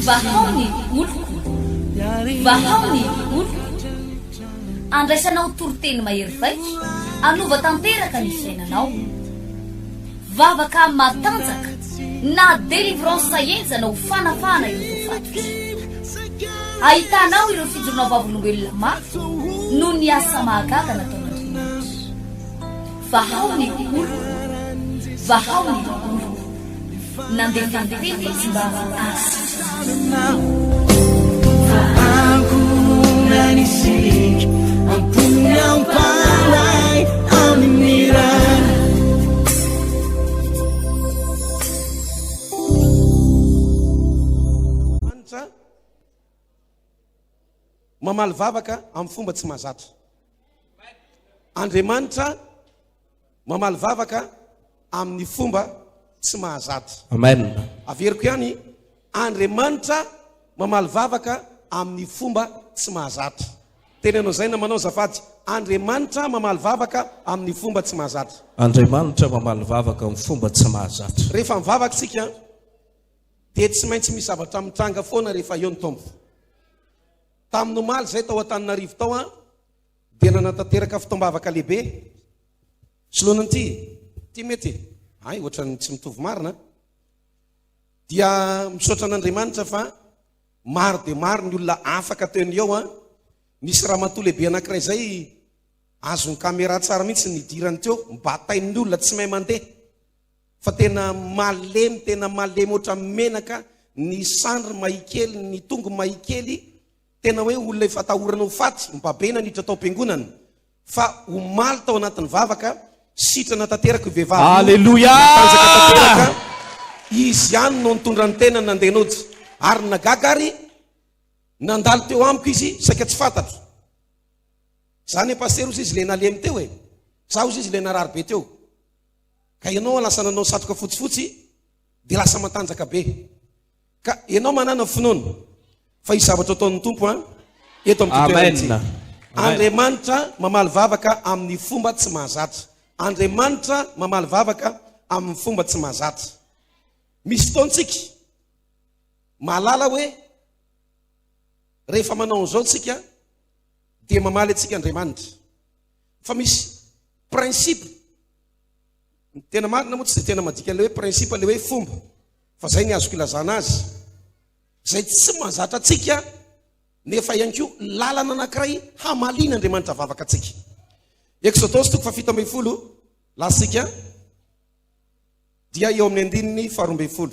vahaony oloko vahaony oloko andraisanao toroteny mahery vaiko anova tanteraka ny fiainanao vavaka matanjaka na délivrance enjana ho fanafana ireo fatotra ahitanao ireo fijorona vavolombelona mafy no ny asa mahagaga nataon'Andriamanitra vahaony oloko vahaony oloko nandefandefety sy mba nanisik ampunyang palay aminiran mamaly vavaka amin'ny fomba tsy mahazatra. Andriamanitra mamaly vavaka amin'ny fomba tsy mahazatra. Amen. Averiko ihany, Andriamanitra mamaly vavaka amin'ny fomba tsy mahazatra. Tenenao zay na manao zafady, Andriamanitra mamaly vavaka amin'ny fomba tsy mahazatra. Andriamanitra mamaly vavaka amin'ny fomba tsy mahazatra. Rehefa mivavaka tsika dia tsy maintsy misy zavatra mitranga foana rehefa eo ny tombo. Tamin'ny omaly zay tao Antananarivo tao dia nanatanteraka fitombavaka lehibe. Soloana ty mety ay ohatrany tsy mitovy marina. Dia misaotra an'Andriamanitra fa maro dia maro ny olona afaka teo ny eo misy ramatoa lehibe anankiray zay azony kamera tsara mihitsy nidirany teo mbatain'ny olona tsy mahay mandeha fa tena malemy otra menaka ny sandry mahikely ny tongo mahikely tena hoe olona efa tahorana ho faty mibabena niditra tao am-piangonana fa omaly tao anatin'ny vavaka sitrana tanteraka vehivavy. Alleluia! Tanjaka izy ihany no nitondra ny tena nandehanody ary nagagary nandalo teo amiko izy saika tsy fantatro. Zany paster ozy izy le nalemy teo za ozy izy le narary be teo ka ianao lasa nanao satroka fotsifotsy dia lasa matanjaka be ka ianao manana finoana fa izy zavatra ataon'ny tompo eto amin'ny Andriamanitra mamaly vavaka amin'ny fomba tsy mahazatra. Andriamanitra mamaly vavaka amin'ny fomba tsy mahazatra. Misy fotoantsika mahalala hoe rehefa manao an'izao tsika dia mamaly antsika Andriamanitra fa misy prinsipe tena marina moa tsy dia tena madika le hoe prinsipe le hoe fomba fa zay ny azoko ilazana azy zay tsy mahazatra atsika nefa ihany koa lalana anankiray hamaliana Andriamanitra vavaka atsika. Exodus 17 lasika dia eo amin'ny 12.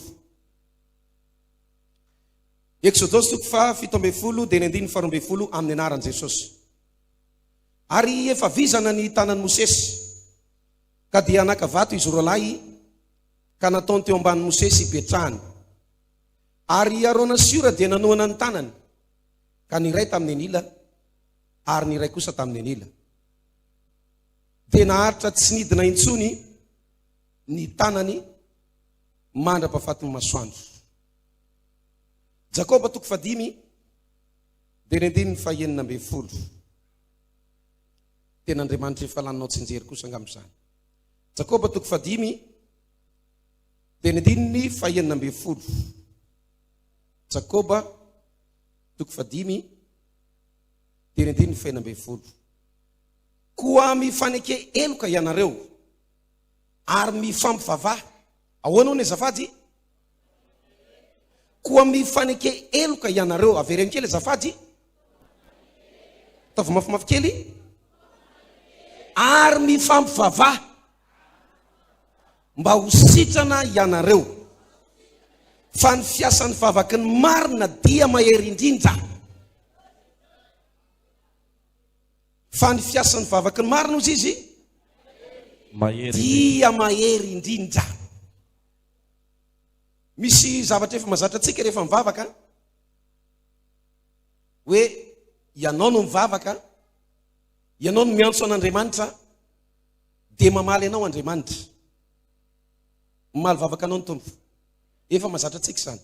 Exodus 17 dia 12 amin'ny anaran'i Jesosy. Ary efa vizana ny tanan'i Mosesy ka dia naka vato izy roalahy ka nataony teo ambanin'i Mosesy hipetrahany. Ary Arona sy Ora dia nanoana ny tanany ka ny iray tamin'ny anila ary ny iray kosa tamin'ny anila. Dia naharitra tsy nidina intsony ny tanany mandra-pahafatin'ny masoandro. Jakoba 5 dia 19. Ten'Andriamanitra efa laninao tsinjery kosa angam'izany. Jakoba 5 dia 19. Jakoba 5 dia 19. Koa mifaneke eloka ianareo ary mifampivavaha. Ahoana hono azafady? Koa mifaneke eloka ianareo avereny kely azafady. Tavy mafimafy kely. Ary mifampivavaha mba ho sitrana ianareo fa ny fiasan'ny vavaky ny marina dia mahery indrindra. Fa ny fiasan'ny vavaky ny marina ozy izy dia mahery indrindra. Misy zavatra efa mazatra antsika rehefa mivavaka hoe ianao no mivavaka, ianao no miantso an'Andriamanitra dia mamaly anao Andriamanitra. Mamaly vavaka anao ny tompo. Efa mazatra antsika izany.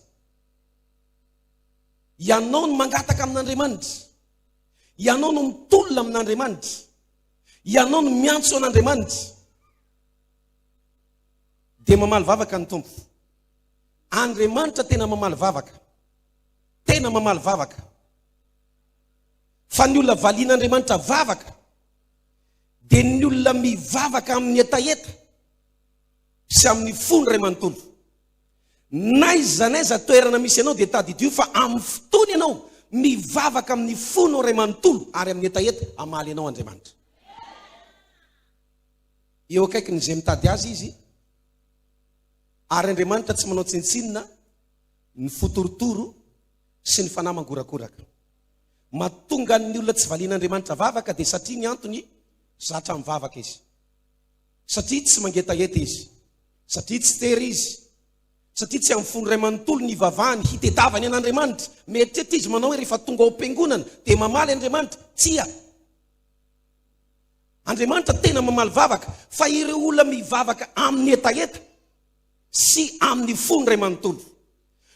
Ianao no mangataka amin'Andriamanitra, ianao no mitolona amin'Andriamanitra, ianao no miantso an'Andriamanitra dia mamaly vavaka ny tompo. Andriamanitra tena mamaly vavaka. Tena mamaly vavaka. Fa ny olona valian'Andriamanitra vavaka dia ny olona mivavaka amin'ny etaeta sy amin'ny fony ray manontolo. N'aiza toerana misy ianao dia tadidio fa amin'ny fotoana ianao mivavaka amin'ny fony ray manontolo ary amin'ny etaeta amaly ianao Andriamanitra. Eo akaiky n'izay mitady azy izy, ary Andriamanitra tsy manao tsintsinina ny fotorotoro sy ny fanahy mangorakoraka. Mahatonga ny olona tsy valian'Andriamanitra vavaka dia satria ny antony zatra mivavaka izy, satria tsy mangetaeta izy, satria tsy tery izy, satria tsy amin'ny fony ray manontolo ny vavahany hitetavany an'Andriamanitra. Mieritretra izy manao hoe rehefa tonga ao am-piangonana dia mamaly Andriamanitra. Tsia, Andriamanitra tena mamaly vavaka, fa ireo olona mivavaka amin'ny etaeta sy amin'ny fony ray manontolo.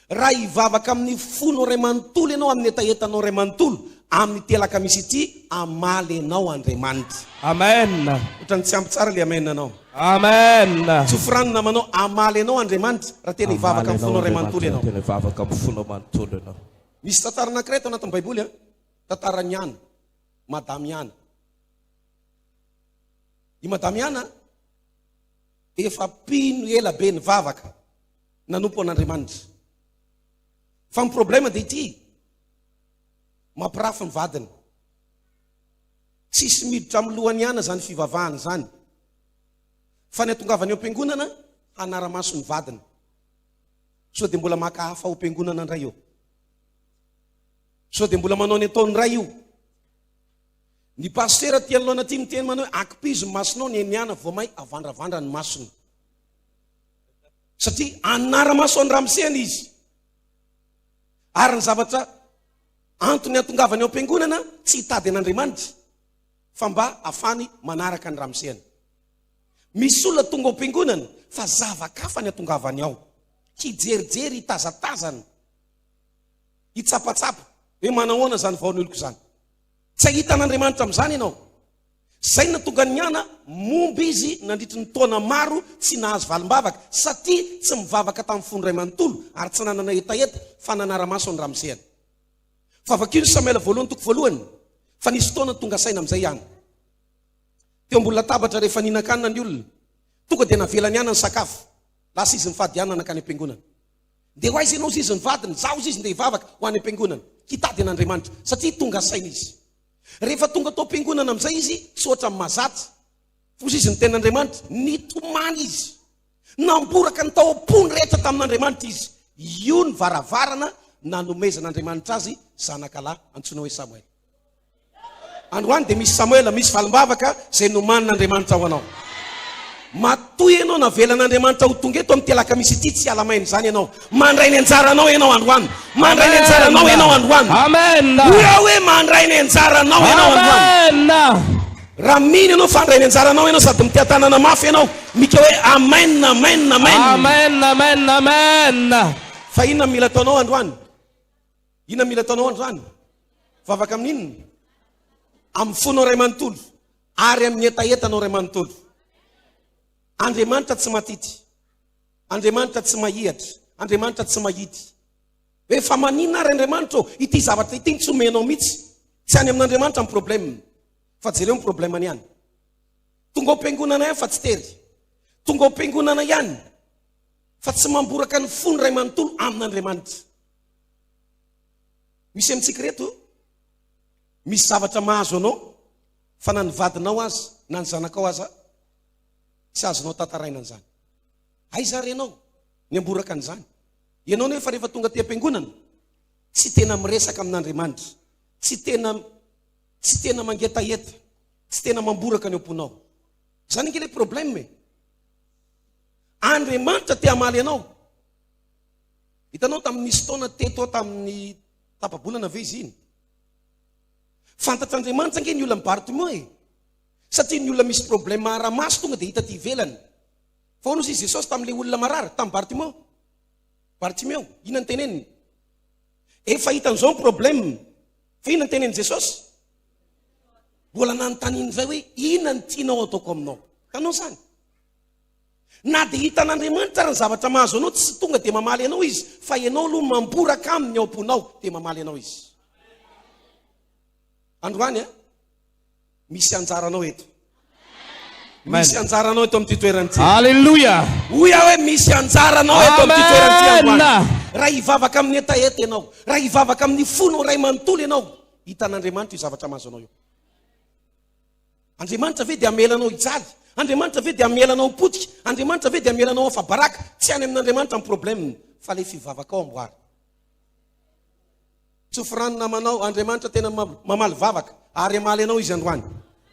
Raha hivavaka amin'ny fony ray manontolo ianao, amin'ny etaetanao ray manontolo, amin'ny telaka misy ity amaly ianao Andriamanitra. Amen. Ohatrany tsy ampy tsara le amen anao. Amen. Tsy hofiranina manao amaly ianao Andriamanitra raha tena hivavaka amin'ny fony ray manontolo ianao. Tena hivavaka amin'ny fony manontolo ianao. Misy tantara anankiray tao anatin'ny Baiboly, tantarany Ana, Madamy Ana. I Madamy Ana efa pino ela be ny vavaka nanompo an'Andriamanitra. Fa ny problema dia ity, mampirafy ny vadiny. Tsisy miditra amin'ny lohany Ana zany fivavahana zany, fa ny atongavany ao am-piangonana hanara-maso ny vadiny. So dia mbola maka hafa ao am-piangonana ndray io, so dia mbola manao ny ataony ray io. Ny pastera tia aloana ty miteny manao hoe ankipizo ny masonao, ny eny Ana vao may avandravandra ny masony, satria anara-maso any ramoseny izy. Ary ny zavatra antony atongavany ao am-piangonana tsy hitady an'Andriamanitra, fa mba afany manaraka ny ramoseny. Misy olona tonga ao am-piangonana fa zavakafa ny atongavany ao, hijerijery, hitazatazana, hitsapatsapa hoe manahoana zany vaon'ny oloko zany. Tsy ahita an'Andriamanitra amin'izany ianao. Zay natonga ny Ana momby izy nandritry ny taona maro tsy nahazo valim-bavaka, satria tsy mivavaka tamin'ny fony ray manontolo ary tsy nanana etaeta fa nanara-maso ny ramoseny. Fa vakino Samuela voalohany toko voalohany, fa nisy fotoana tonga saina amin'izay ihany. Teo ambony latabatra rehefa nihinan-kanina ny olona, tonga dia navelany ihany ny sakafo. Lasa izy nifady ihany nanakany am-piangonana. Dia ho aiza ianao izy ny vadiny, zaho izy ndeha hivavaka ho any am-piangonana. Hitady an'Andriamanitra satria tonga saina izy. Rehefa tonga tao am-piangonana amin'izay izy, tsy ohatra amin'ny mahazatsy, fosy izy ny ten'Andriamanitra, nitomany izy, namboraka ny tao am-pony rehetra tamin'Andriamanitra izy. Io ny varavarana nanomezan'Andriamanitra azy zanakalahy antsoina hoe Samuel. Androany dia misy Samuel, misy valim-bavaka zay nomanin'Andriamanitra ho anao. Matoy ianao navelan'Andriamanitra ho tonga eto amin'ny telaka misy ity, tsy alamainy zany ianao. Mandray ny anjaranao ianao androany, mandray ny anjaranao ianao androany. Amen. Hoe mandray ny anjaranao ianao androany. Raha miny ianao fandray ny anjaranao ianao sady mitia tanana mafy ianao, mika hoe amen, amen, amen. Amen, amen, amen. Fa inona mila ataonao androany? Inona mila ataonao androany? Vavaka amin'inona? Amin'ny fonao ray manontolo ary amin'ny etaetanao ray manontolo. Andriamanitra tsy matity, Andriamanitra tsy mahihatra, Andriamanitra tsy mahity. Hoe fa maninona ary Andriamanitra ity zavatra ity tsy omenao mihitsy. Tsy any amin'Andriamanitra ny problème, fa jereo ny problème ihany. Tonga ao am-piangonana ihany fa tsy tery, tonga ao am-piangonana ihany fa tsy mamboraka ny fony ray manontolo amin'Andriamanitra. Misy amintsika reto, misy zavatra mahazo anao fa na ny vadinao aza na ny zanakao aza tsy azonao tantaraina an'izany. Aiza ary ianao ny amboraka an'izany? Ianao nefa rehefa tonga ty am-piangonana tsy tena miresaka amin'Andriamanitra, tsy tena mangetaeta, tsy tena mamboraka ny amponao. Zany nge le problème. Andriamanitra te hamaly ianao. Hitanao tamin'ny nisy taona teto tamin'ny tapabolana ve izy iny? Fantatr'Andriamanitra nge ny olona mibaritomo e. Satria ny olona misy problème ara-maso tonga dia hita ty ivelany. Fa hono izy Jesosy tamin'ilay olona marary, tamin'ny Bartimeo. Bartimeo, ina ny teneniny? Efa hitan'izao ny problème. Fa ina ny teneniny Jesosy? Mbola nanontaniany izay hoe ina ny tianao ataoko aminao. Kanao zany. Na dia hitan'Andriamanitra ny zavatra mahazo anao tsy tonga dia mamaly anao izy, fa ianao aloha mamboraka aminy ao am-ponao dia mamaly anao izy. Androany misy anjaranao eto. Misy anjaranao eto amin'ity toerana ity. Haleluya. Hoy aho hoe misy anjaranao eto amin'ity toerana ity Androany. Amen. Raha hivavaka amin'ny etaeta ianao, raha hivavaka amin'ny fonao ray manontolo ianao, hitan'Andriamanitra io zavatra mahazo anao io. Andriamanitra ve dia amelanao hijaly? Andriamanitra ve dia amelanao potika? Andriamanitra ve dia amelanao afabaraka? Tsy any amin'Andriamanitra ny problème, fa le fivavaka ao amboary. Tsoforanina manao Andriamanitra tena mamaly vavaka ary amaly anao izy Androany.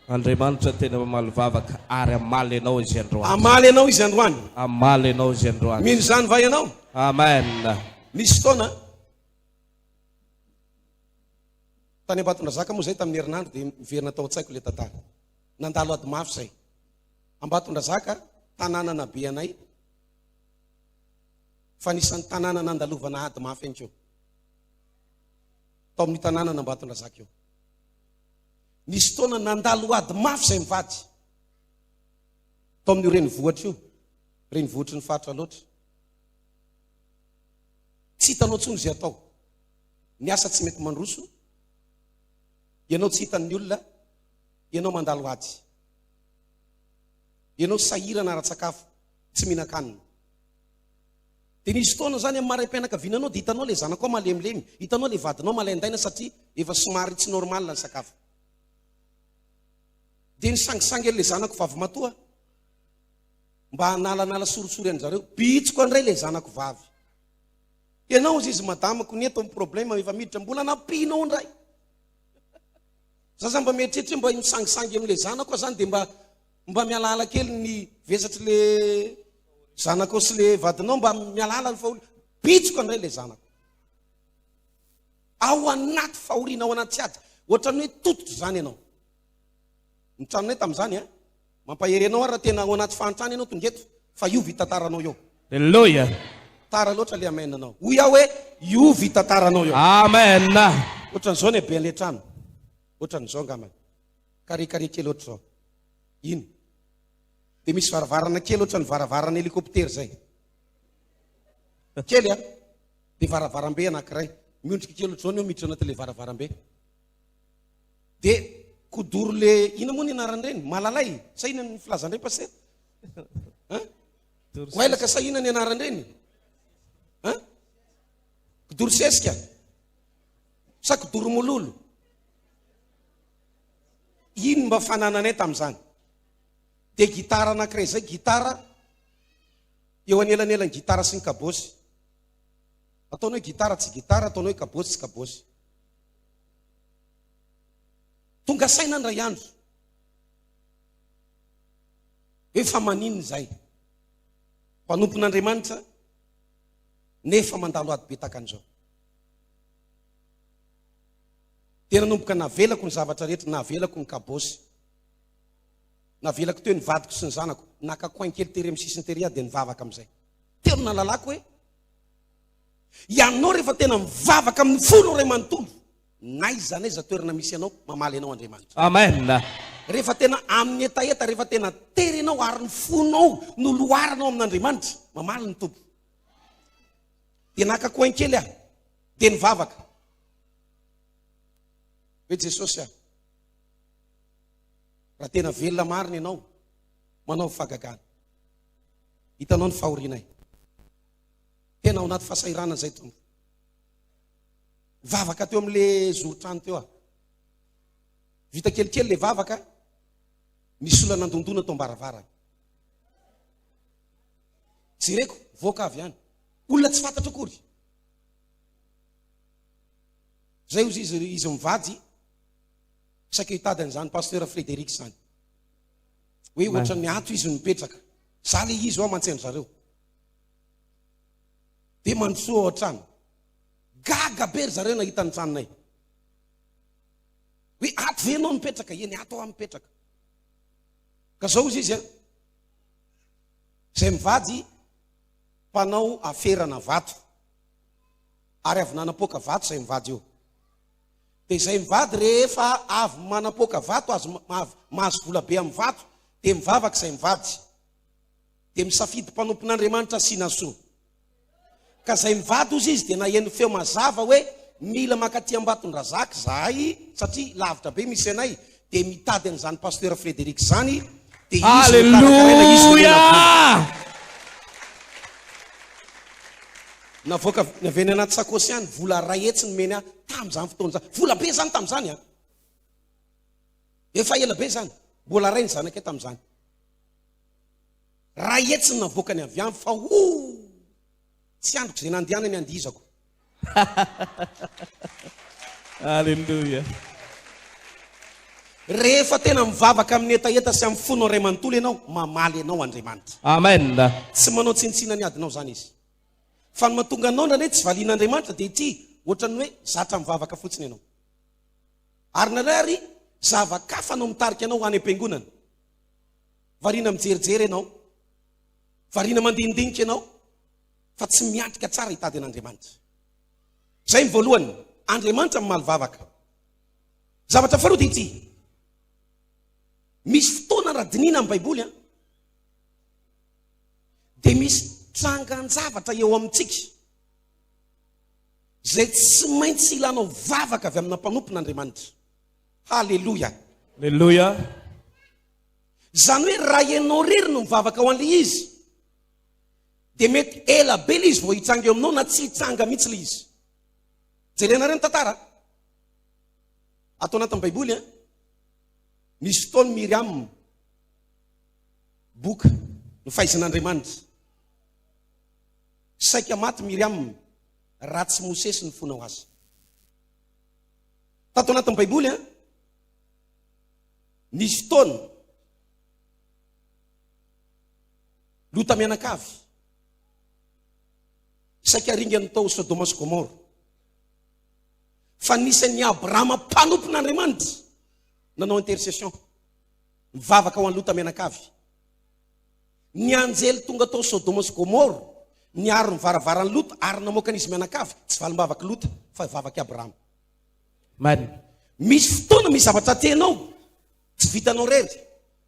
Andriamanitra tena mamaly vavaka ary amaly anao izy Androany. Amaly anao izy Androany. Amaly anao izy Androany. Mino zany va ianao? Amen. Misy fotoana tany Ambatondrazaka moa zay tamin'ny herinandro dia miverina tao an-tsaiko le tantara. Nandalo ady mafy zay. Ambatondrazaka tanàna nabe anay. Fa nisan'ny tanàna nandalovana ady mafy any keo. Tao amin'ny tanàna n'Ambatondrazaka eo. Nisy fotoana nandalo ady mafy zay mivady. Tao amin'ny renivohitra io. Renivohitry ny faritra loatra. Tsy hitanao tsony zay atao. Ny asa tsy mety mandroso. Ianao tsy hitan'ny olona, ianao mandalo ady. Ianao sahirana ara-tsakafo, tsy mihinan-kanina. Dia nisy fotoana zany amin'ny maraim-pianakaviananao dia hitanao le zanako malemilemy, hitanao le vadinao malaindaina satria efa somary tsy normal ny sakafo. Dia nisangisangy le zanako vavy matoa mba hanalanala sorosory an'zareo, bitsiko andray le zanako vavy. Ianao izy madamako ny eto amin'ny problème efa miditra mbola nampinao ndray. Zaza mba mieritreritra mba misangisangy amin'le zanako zany dia mba mialala kely ny vesatry le zanako sy le vadinao mba mialala ny fahoriana. Bitsiko andray le zanako. Ao anaty fahoriana, ao anaty ady. Ohatran'ny hoe tototro zany ianao. Ny tranonay tamin'izany mampaherenao raha tena ao anaty fahantrana ianao tongeto, fa io vitataranao eo. Haleluya. Tara loatra le amen anao. Hoy aho hoe io vitataranao eo. Amen. Ohatran'izao ny be le trano. Ohatran'izao ngamany. Karikary kely ohatr'izao. Ino? Dia misy varavarana kely ohatran'ny varavarana helikoptera zay. Kely dia varavarambe anankiray. Miondrika kely ohatr'izao ny miditra anaty le varavarambe. Dia kodoro le ina moa ny anaran'ireny? Malalay. Sa ina ny filazan'ireny pasera? Oailaka sa ina ny anaran'ireny? Kodoro sesika? Sa kodoro mololo? Ino mba fanananay tamin'izany? Dia gitara anankiray zay, gitara eo anelanelany gitara sy ny kabosy. Ataonao hoe gitara tsy gitara, ataonao hoe kabosy tsy kabosy. Tonga saina ny ray andro hoe fa maninona zay? Mpanompon'Andriamanitra nefa mandalo ady be takan'izao. Dia nanomboka navelako ny zavatra rehetra, navelako ny kabosy, navelako teo ny vadiko sy ny zanako, nakakoain kely tery amin'ny sisiny tery dia nivavaka amin'izay. Teo ny nalalako hoe ianao rehefa tena mivavaka amin'ny folo ray manontolo, naiza naiza toerana misy anao mamaly anao Andriamanitra. Amen. Rehefa tena amin'ny etaeta, rehefa tena tery anao ary ny fonao no loaranao amin'Andriamanitra, mamaly ny tompo. Dia nakakoain kely dia nivavaka. Hoe Jesosy raha tena velona marina ianao manao fagagana, hitanao ny fahorianay, tena ao anaty fahasairana zay tompo. Vavaka teo amin'le zorotrano teo vita kelikely le vavaka, misy olona nandondona tao ambaravarana. Jereko voaka avy ihany, olona tsy fantatra akory. Zay izy mivady, saika hitady an'izany pasteur Frédéric zany. Hoe ohatran'ny ato izy mipetraka. Za le izy ao mantseno zareo. Dia mandrosoa ao trano. Gaga be ry zareo nahita ny tranonay. Hoe ato ve anao mipetraka? Eny ato ao mipetraka. Ka zao izy zay mivady mpanao aferana vato. Ary avy nanapoaka vato zay mivady io. Dia izay mivady rehefa avy manapoaka vato, mahazo vola be amin'ny vato, dia mivavaka izay mivady. dia misafidy mpanompon'Andriamanitra asiana soa. Ka zay mivady ozy izy dia naheno feo mazava hoe mila makaty Ambatondrazaka zahay satria lavitra be misy anay, dia mitady an'izany pasteur Frédéric zany, dia Alleluia! navoaka naveny anaty sakosy any, vola ray hetsy nomeny ahy tamin'izany fotoana zany. Vola be zany tamin'izany a. Efa ela be zany. Mbola ray ny zanakay tamin'izany. Ray hetsy navoaka ny avy any fa tsy androko izay nandehanany andizako. Alleluia. Rehefa tena mivavaka amin'ny etaeta sy amin'ny fony ray manontolo ianao, mamaly ianao Andriamanitra. Amen. Tsy manao tsinitsina ny adinao zany izy. Fa ny mahatonga anao na tsy valian'Andriamanitra dia ity ohatrany hoe zatra mivavaka fotsiny ianao. Ary narary zava-kafa no mitarika anao any am-piangonana. Variana mijerijery ianao, variana mandindinika ianao, fa tsy miatrika tsara hitady an'Andriamanitra. Zay ny voalohany, Andriamanitra mamaly vavaka. Zavatra faharoa dia ity. Misy fotoana raha dinina amin'ny Baiboly dia misy trangan-javatra eo amintsika zay tsy maintsy ilanao vavaka avy amina mpanompon'Andriamanitra. Halleluja. Alleluia. Zany hoe raha ianao rery no mivavaka ao an'ilay izy dia mety ela be ilay izy vao hitsanga eo aminao na tsy hitsanga mihitsy ilay izy. Jerenareo ny tantara atao anatin'ny Baiboly misy fotoana Miriam boka no fahaizan'Andriamanitra. Saika maty Miriam ratsy Mosesy ny fonao azy. Tato anatin'ny Baiboly misy fotoana Lota mianakavy saika ringany tao Sodoma sy Gomora. Fa nisan'ny Abrahama mpanompon'Andriamanitra nanao intercession, mivavaka ho an'ny Lota mianakavy. Ny anjely tonga tao Sodoma sy Gomora niaro ny varavarany Lota ary namoaka an'izy mianakavy, tsy valim-bavaka Lota fa vavaka Abrahama. Amen. Misy fotoana misy zavatra tenao tsy vitanao rery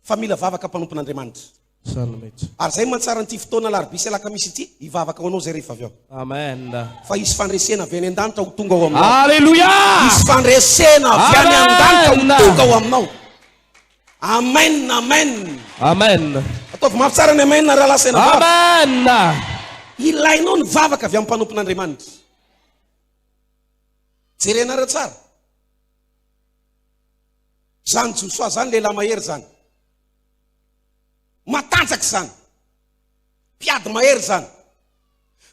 fa mila vavaka mpanompon'Andriamanitra. Ary zay mantsara n'ity fotoana larobisy alakamisy ity hivavaka ho anao zay rehefa avy ao. Amen. Fa isy fandresena avy any an-danitra ho tonga ao aminao. Alleluia. Isy fandresena avy any an-danitra ho tonga ao aminao. Amen, amen. Amen. Ataovy mafitsara ny amen na raha lasena vavaka. Amen. Ilainao ny vavaka avy amin'ny mpanompon'Andriamanitra. Jerenareo tsara. Zany Josoa zany lehilahy mahery zany. Matanjaka zany. Mpiady mahery zany.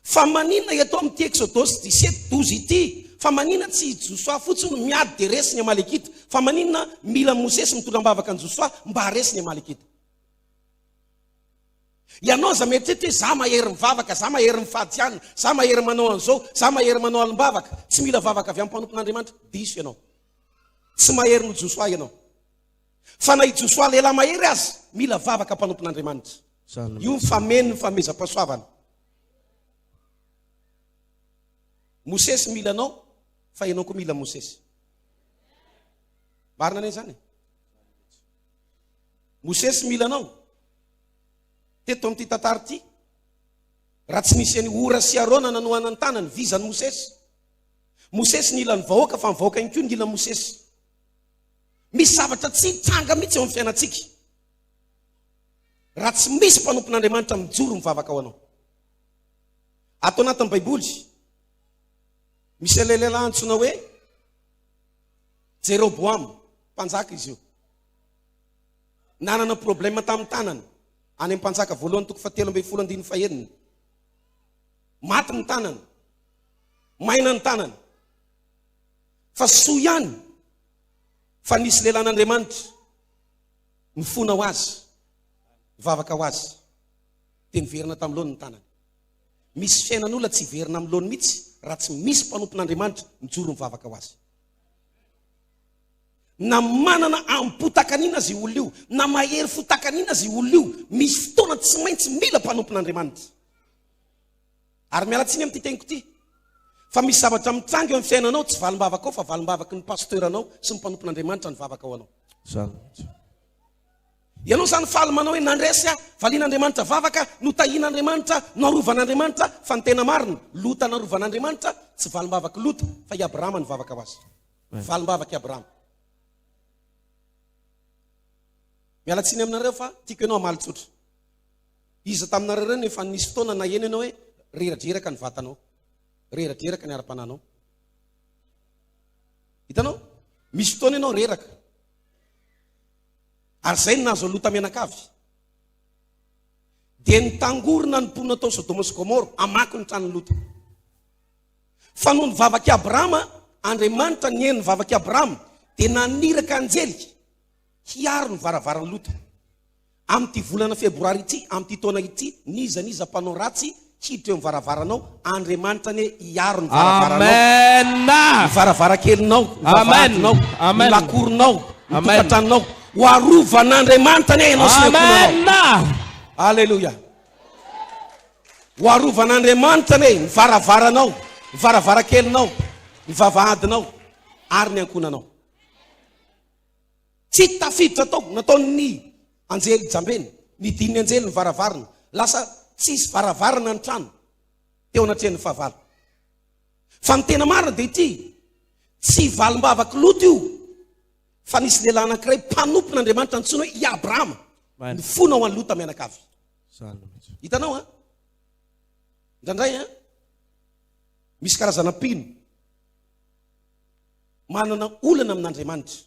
Fa maninona eto amin'ity Exodus 17:12 ity? Fa maninona tsy Josoa fotsiny miady dia resy ny Amalekita? Fa maninona mila Mosesy mitondram-bavaka ny Josoa mba haresy ny Amalekita? Ianao za mieritreritry hoe za mahery mivavaka, za mahery mifady ihany, za mahery manao an'izao, za mahery manao alim-bavaka, tsy mila vavaka avy amin'ny mpanompon'Andriamanitra. Diso ianao. Tsy mahery no Josoa ianao. Fa na i Josoa lehilahy mahery azy, mila vavaka mpanompon'Andriamanitra. Io mifameno ny famezam-pahasoavana. Mosesy mila anao, fa ianao koa mila Mosesy. Marina ane zany. Mosesy mila anao. Teto amin'ity tantara ity, raha tsy nisy any ora sy Arona nanohana ny tanany vizany Mosesy. Mosesy nila ny vahoaka fa ny vahoaka ihany koa nila Mosesy. Misy zavatra tsy hitsanga mihitsy eo amin'ny fiainantsika raha tsy misy mpanompon'Andriamanitra mijoro mivavaka ao anao. Atao anatin'ny Baiboly misy lehilahy antsoina hoe Jeroboam, mpanjaka izy io. Nanana problema tamin'ny tanany. Any amin'ny mpanjaka voalohany 7:14. Maty ny tanany. Maina ny tanany. Fa soa ihany fa nisy lehilahin'Andriamanitra mifona ho azy, mivavaka ho azy, dia niverina tamin'ny lohany ny tanany. Misy fiainan'olona tsy verina amin'ny lohany mihitsy raha tsy misy mpanompon'Andriamanitra mijoro mivavaka ho azy. Na manana ampotakanina azy olona io, na mahery fotakanina azy olona io, misy fotoana tsy maintsy mila mpanompon'Andriamanitra. Ary mialatsiny amin'ity teniko ity, fa misy zavatra mitsanga eo amin'ny fiainanao, tsy valim-bavaka ao fa valim-bavaky ny pasteranao sy ny mpanompon'Andriamanitra ny vavaka ao anao. Ianao zany faly manao hoe nandresy valian'Andriamanitra vavaka no tahian'Andriamanitra no arovan'Andriamanitra fa ny tena marina Lota narovan'Andriamanitra tsy valim-bavaka Lota fa i Abrahama ny vavaka ho azy. Valim-bavaka i Abrahama. Mialatsiny aminareo fa tiako ianao amaly tsotra. Iza taminareo reny efa nisy fotoana na eny ianao hoe reradreraka ny vatanao, reradreraka ny ara-pananao. Hitanao? Misy fotoana ianao reraka. Ary zay ny nahazo Lota menakavy. Dia nitangorona ny mponina tao Sodoma sy Gomora amaky ny tranon'ny Lota. Fa noho ny vavaky Abrahama, Andriamanitra ny eny vavaky Abrahama dia naniraka anjely hiaro ny varavaran'ny Lota. Amin'ity volana febroary ity, amin'ity taona ity, niza mpanao ratsy hiditra eo amin'ny varavaranao, Andriamanitra ny hiaro ny varavaranao. Ny varavarankelinao, ny vavahadinao, ny lakoronao, ny tokantranonao. Ho arovan'Andriamanitra ny ianao sy ny ankonanao. Alleluia. Ho arovan'Andriamanitra ny varavaranao, ny varavarankelinao, ny vavahadinao ary ny ankonanao. Tsy tafiditra tao, nataon'ny anjely jambeny, nidin'ny anjely ny varavarana, lasa tsisy varavarana ny trano teo anatrehan'ny fahavalo. Fa ny tena marina dia ity, tsy valim-bavaky Lota io, fa nisy lehilahy anankiray mpanompon'Andriamanitra antsoina hoe i Abrahama ny fona ho an'ny Lota menakavy. Hitanao a? Indrandray a? Misy karazana mpino manana olana amin'Andriamanitra.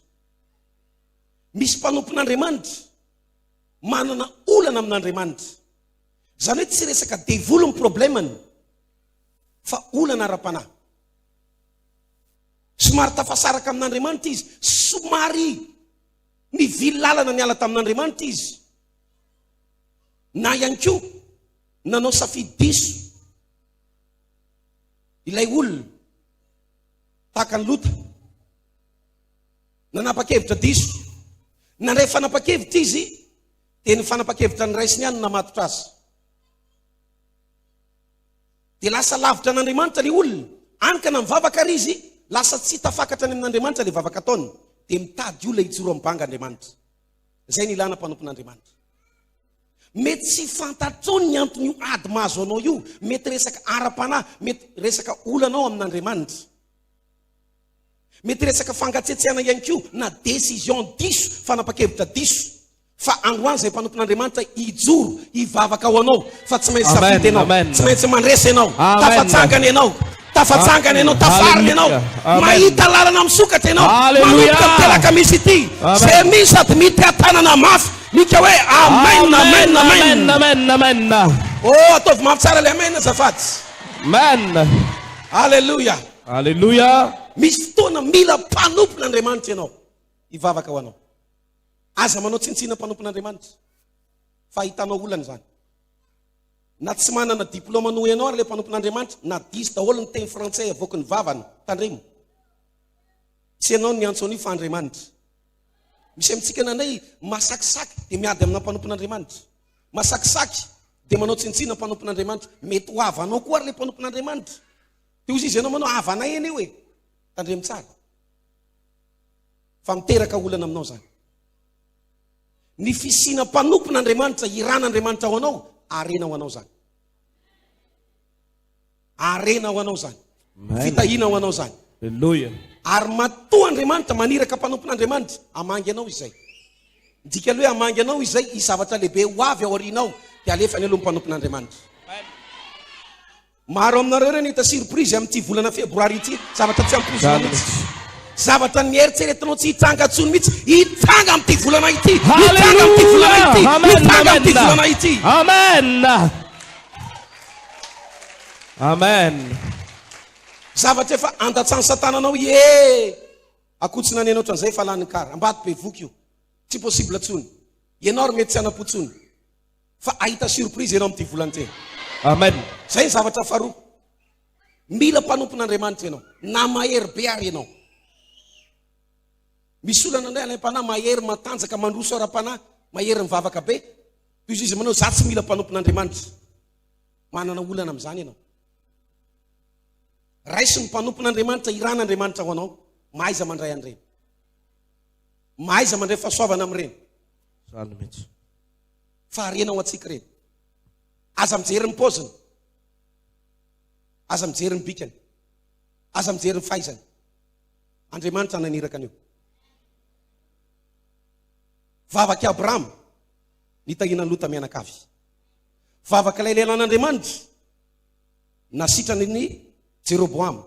Misy mpanompon'Andriamanitra manana olana amin'Andriamanitra. Zany hoe tsy resaka devolo ny problemany fa olana ara-panahy. Somary tafasaraka amin'Andriamanitra izy, somary mivily lalana niala tamin'Andriamanitra izy, na ihany koa nanao safidy diso ilay olona tahaka ny Lota, nanapa-kevitra diso, nandray fanapa-kevitra izy dia ny fanapa-kevitra ny raisiny ihany namatotra azy. Dia lasa lavitra n'Andriamanitra ilay olona, ankana mivavaka ary izy, lasa tsy tafakatra ny amin'Andriamanitra ilay vavaka ataony, dia mitady olona hijoro ambanga Andriamanitra. Zay ny ilana mpanompon'Andriamanitra. Mety tsy fantatrony ny antony io ady mahazo anao io, mety resaka ara-panahy, mety resaka olanao amin'Andriamanitra, mety resaka fangatsetsehana ihany koa na décision diso, fanapa-kevitra diso. Fa androany zay mpanompon'Andriamanitra hijoro, hivavaka ho anao, fa tsy maintsy safidy ianao, tsy maintsy mandresy ianao, tafatsangana ianao, tafatsangana ianao, tafarina ianao, mahita lalana misokatra ianao, manomboka mitelaka misy ity, zay misy sady mity-tanana mafy, mika hoe amen, amen, amen, amen, amen. Oh, ataovy mafy tsara le amen azafady. Amen. Alleluia. Alleluia. Misy fotoana mila mpanompon'Andriamanitra ianao, hivavaka ho anao. Aza manao tsintsina mpanompon'Andriamanitra, fa hitanao olana zany. Na tsy manana diplôma noho ianao ary le mpanompon'Andriamanitra, na diso daholo ny teny frantsay avoaka ny vavany, tandremo. Tsy ianao ny antso an'io fa Andriamanitra. Misy amintsika nanday masakisaky dia miady amina mpanompon'Andriamanitra. Masakisaky dia manao tsintsina mpanompon'Andriamanitra, mety ho avanao koa ary le mpanompon'Andriamanitra. Teo izy ianao manao avanay eny io e, tandremo tsara. Fa miteraka olana aminao zany. Ny fisina mpanompon'Andriamanitra, iran'Andriamanitra ho anao, arena ho anao zany. Arena ho anao zany. Fitahina ho anao zany. Alleluia. Ary matoa Andriamanitra maniraka mpanompon'Andriamanitra, amangy anao izay. Dika aloha amangy anao izay, i zavatra lehibe ho avy ao aorianao, dia alefa ny aloha mpanompon'Andriamanitra. Maro aminareo reny hita surprise amin'ity volana febroary ity, zavatra tsy ampozona mihitsy. Zavatra nieritseretinao tsy hitranga antsony mihitsy, hitranga amin'ity volana ity, hitranga amin'ity volana ity, hitranga amin'ity volana ity. Amen. Amen. Zavatra efa andatsany satananao, akotsina ny ianao ohatran'izay fa lany kara, ambato be voky io, tsy possible tsony, ianao ry mety tsy anapotsony, fa ahita surprise ianao amin'ity volana ity. Amen. Zay ny zavatra faharoa, mila mpanompon'Andriamanitra ianao, na mahery be ary ianao. Misy olana indray alaim-panahy mahery matanjaka mandroso ara-panahy, mahery mivavaka be, toy izy manao za tsy mila mpanompon'Andriamanitra. Manana olana amin'izany ianao. Raisy ny mpanompon'Andriamanitra, iran'Andriamanitra ho anao, mahaiza mandray an'ireny, mahaiza mandray fahasoavana amin'ireny. Zany mihitsy. Fahariana ao atsika reny. Aza mijery ny paoziny. Aza mijery ny bikany. Aza mijery ny fahaizany. Andriamanitra naniraka an'io. Vavaky Abraham nitahina ny Lota mianakavy. Vavaky ilay lelan'Andriamanitra nasitrany ny Jeroboam.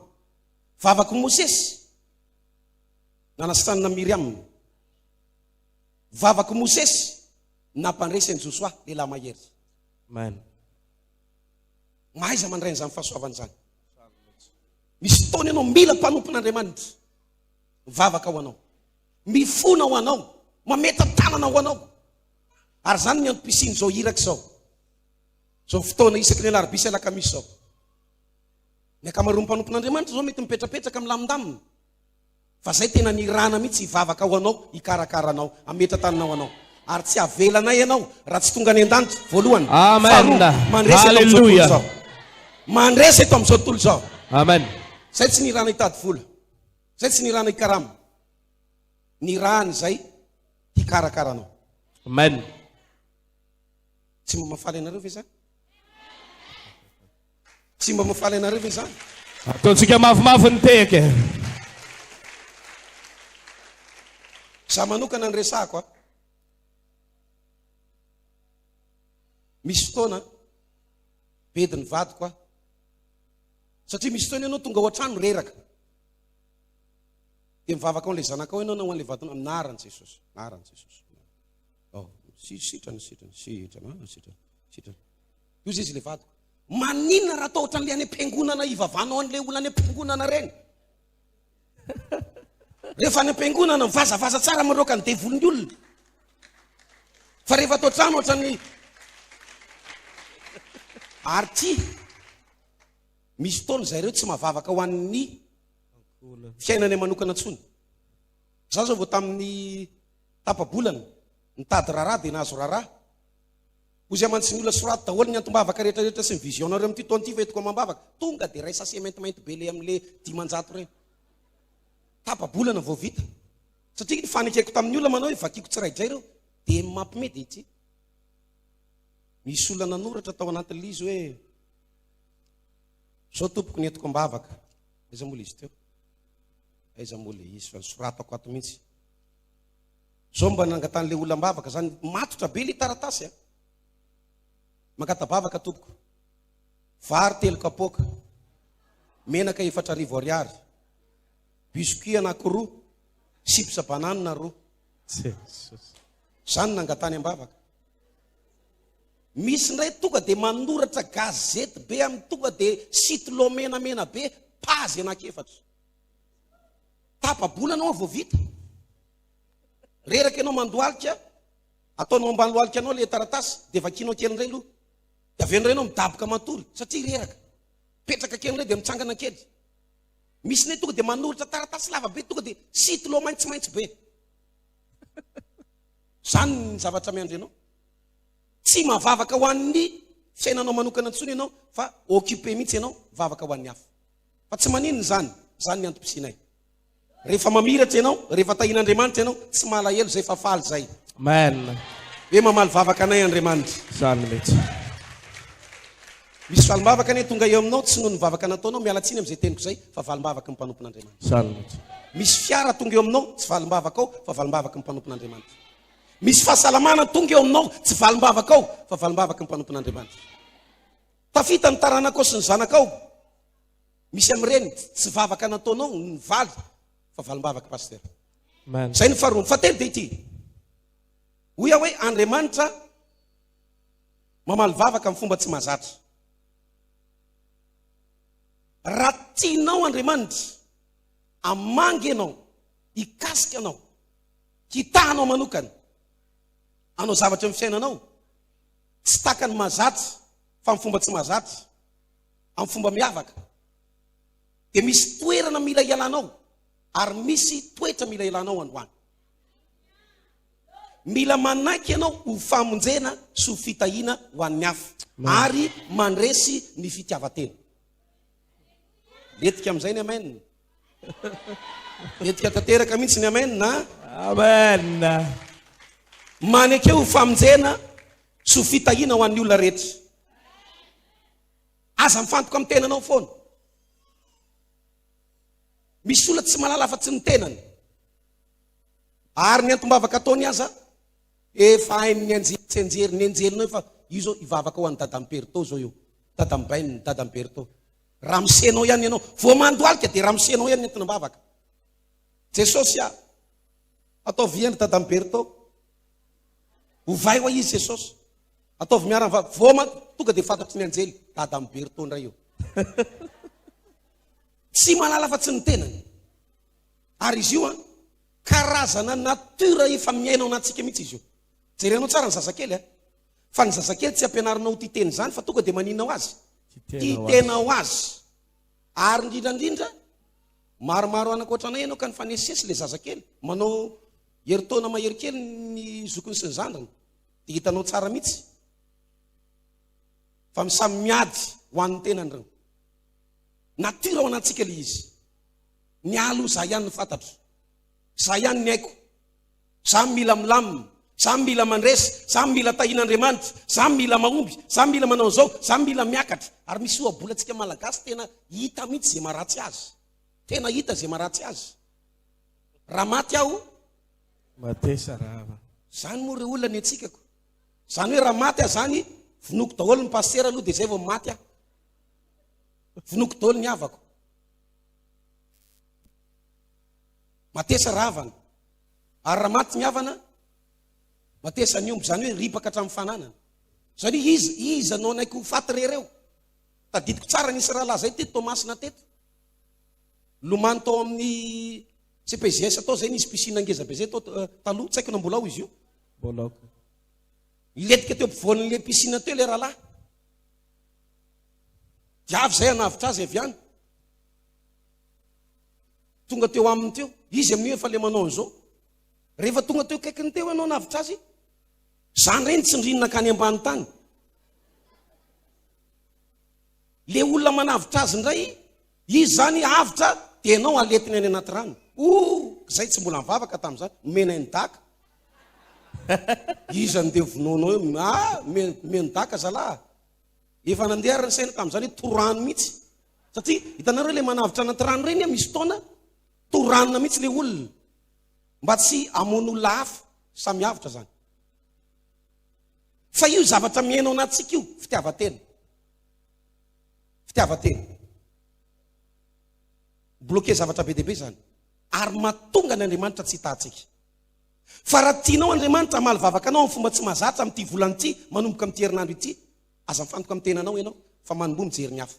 Vavaky Mosesy nanasitrany na Miriam. Vavaky Mosesy nampandresy ny Joshua lehilahy mahery. Amen. Mahaiza mandray an'izany fahasoavana zany. Misy fotoana ianao mila mpanompon'Andriamanitra. Vavaka ho anao. Mifona ho anao. Mameta tanana ho anao. Ary zany ny antom-pisiny zao iraka zao. Zao fotoana isaky ny alarobia alakamisy zao. Ny akamaroan'ny mpanompon'Andriamanitra zao mety mipetrapetraka milamindamina. Fa zay tena nirana mihitsy hivavaka ho anao, hikarakara anao, ametra tanana ho anao. Ary tsy avelanay ianao raha tsy tonga any an-danitra voalohany. Amen. Haleluya. Mandresa eto amin'izao tontolo zao. Amen. Zay tsy nirana hitady vola. Zay tsy nirana hikarama. Nirana zay hikarakara anao. Amen. Tsy mba mafaly anareo ve zany? Tsy mba mafaly anareo ve zany? Ataontsika mafimafy ny teke. Za manokana ny resako misy fotoana bedy ny vadiko satria misy fotoana ianao tonga ao an-trano reraka dia mivavaka ao an'ilay zanakao ianao na ho an'ilay vadina naran'i Jesosy. Naran'i Jesosy. Sitrana. Io izy ilay vadiko. Maninona raha atao ohatran'ilay any am-piangonana ivavahanao an'ilay olona any am-piangonana reny. Rehefa any am-piangonana mivazavaza tsara manao ka ny devolon'ny olona. Fa rehefa atao trano ohatran'ny ary ty misy fotoana zareo tsy mahavavaka ho an'ny fiainany manokana antsony. Za zao vao tamin'ny tapabolana nitady raraha dia nahazo raraha. Ozy amantsy ny olona soraty daholo ny antombavaka rehetrarehetra sy ny visionareo amin'ity taona ity fetiko mambavaka. Tonga dia ray sase maintimainty be le amin'le 500 reny. Tapabolana vao vita. Satria ny fanekeko tamin'ny olona manao vakiko tsiraidray reo dia mampimedy ity. Misy olona nanoratra tao anatin'ilay izy hoe zao tompoko ny entiko mbavaka. Aiza mola izy teo? Aiza mola izy fa soratako ato mihitsy. Zao mba nangatan'ilay olona mbavaka zany matotra be le taratasy. Mangatabavaka tompoko. Vary 3 kapoaka. Menaka 4,000 ariary. Biscuit anankiroa. Chips banane 2. Zany nangatany ambavaka. Misy ndray tonga dia manoratra gazety be amin'ny tonga dia sitlo menamena be pazy anankefatra. Tapabolana ao vao vita. Reraka ianao mandoalika, ataonao ambany loalika anao le taratasy, dia vakinao kely indray aloha. Dia avy indray ianao midaboka matory satria reraka. Petraka kely indray dia mitsangana kely. Misy nay tonga dia manoratra taratasy lava be tonga dia sitlo maitsomaitso be. Zany ny zavatra miandry ianao. Tsy mavavaka ho an'ny fiainanao manokana antsony ianao fa occupé mihitsy ianao vavaka ho an'ny hafa. Fa tsy maninona zany, zany ny antom-pisinay. Rehefa mamiratra ianao, rehefa tahin'Andriamanitra ianao, tsy malahelo zay fa faly zay. Amen. Hoe mamaly vavaka anay Andriamanitra. Zany mihitsy. Misy valim-bavaka ane tonga eo aminao tsy noho ny vavaka nataonao mialatsiny amin'izay teniko zay fa valim-bavaka ny mpanompon'Andriamanitra. Zany mihitsy. Misy fiara tonga eo aminao tsy valim-bavaka ao fa valim-bavaka ny mpanompon'Andriamanitra. Misy fahasalamana tonga eo aminao tsy valim-bavaka ao fa valim-bavaka ny mpanompon'Andriamanitra. Tafita ny taranakao sy ny zanakao. Misy amin'ireny tsy vavaka nataonao ny valy fa valim-bavaka pasteur. Amen. Zay ny faharoa. Fatelo dia ity. Hoy hoe Andriamanitra mamaly vavaka amin'ny fomba tsy mahazatra. Raha tianao Andriamanitra amangy anao, hikasika anao, hitahanao manokana, anao zavatra amin'ny fiainanao, tsy taka ny mahazatra fa amin'ny fomba tsy mahazatra, amin'ny fomba miavaka, dia misy toerana mila ialanao ary misy toetra mila ialanao androany. Mila manaiky ianao ho famonjena sy ho fitahiana ho an'ny hafa ary mandresy ny fitiavan-tena. Letika amin'izay ny amen. Letika tanteraka mihitsy ny amen na? Amen. manekeo famonjena sy fitahiana ho an'ny olona rehetra. Aza mifantoka amin'ny tenanao foana. Misy olona tsy malala afa-tsy ny tenany. Ary ny antombavaka ataony aza, efa hainy tsy anjery ny anjelinao efa io zao ivavaka ho an'ny dadam-perito zao io. Dadam-bainy, dadam-perito. Ramsenao ihany ianao. Vao mandoalika dia ramsenao ihany entina mivavaka. Jesosy ataovy ihany dadam-perito. Hovay ho izy Jesosy. Ataovy miarana vao tonga dia fantatry ny anjely. Dadam-perito ndray io. Tsy malala fa tsy ny tenany. Ary izy io karazana natura efa miainao anatsika mihitsy izy io. Jerenao tsara ny zazakely fa ny zazakely tsy ampianarinao ty teny zany fa tonga dia maninao azy. Ty tenao azy. Ary indrindra maromaro anakotranay ianao ka nifanesesy le zazakely. Manao heritaona mahery kely ny zokony sy ny zandrany. Dia hitanao tsara mihitsy. Fa misamy miady ho an'ny tenany reo. Natura ao anatsika le izy. Ny alo za ihany ny fantatro. Za ihany ny haiko. Za mila milamina. Za mila mandresy. Za mila tahin'Andriamanitra. Za mila mahomby. Za mila manao zao. Za mila miakatra. Ary misy ohabolatsika malagasy tena hita mihitsy zay maharatsy azy. Tena hita zay maharatsy azy. Raha maty aho. Matesa rava. Zany moa reo olona ny atsikako. Zany hoe raha maty aho zany vinoko daholo ny pasteur aloha dia zay vao maty aho. Vinoko daholo ny havako. Matesa ravana. Ary raha maty ny havana, matesa ny omby. Zany hoe ripaka hatramin'ny fananana. Zany izy anao naiko faty rereo. Tadidiko tsara nisy rahalahy zay teto Tomasina teto. Lomano tao amin'ny CPGS atao zay nisy piscine ngeza be zay taloha, tsy haiko na mbola ao izy io. Mbola. Iletika teo ampovoan'le piscine teo le rahalahy. Diavy zay anavitra azy avy any. Tonga teo aminy teo. Izy amin'io efa le manao an'izao. Rehefa tonga teo kaikiny teo ianao navitra azy. Zany reny tsy ndrinina kany ambany tany. Le olona manavitra azy ndray, izy zany avitra dia ianao aletiny any anaty rano. Zay tsy mbola mivavaka tamin'izany. Mena ny daka. Izy andeha vonoanao eo. Mena daka zalahy. Efa nandeha ny saina tamin'izany hoe torano mihitsy. Satria hitanareo le manavitra anaty rano reny misy taona toranona mihitsy le olona. Mba tsy amono olona hafa samy avitra zany. Fa io zavatra miainao anatsika io fitiavatena. Fitiavatena. Bloqué zavatra be dehibe zany. Ary mahatonga ny Andriamanitra tsy hitatsika. Fa raha tianao Andriamanitra hamaly vavaka anao amin'ny fomba tsy mahazatra amin'ity volana ity, manomboka amin'ity herinandro ity, aza mifantoka amin'ny tenanao ianao fa manombo mijery ny hafa.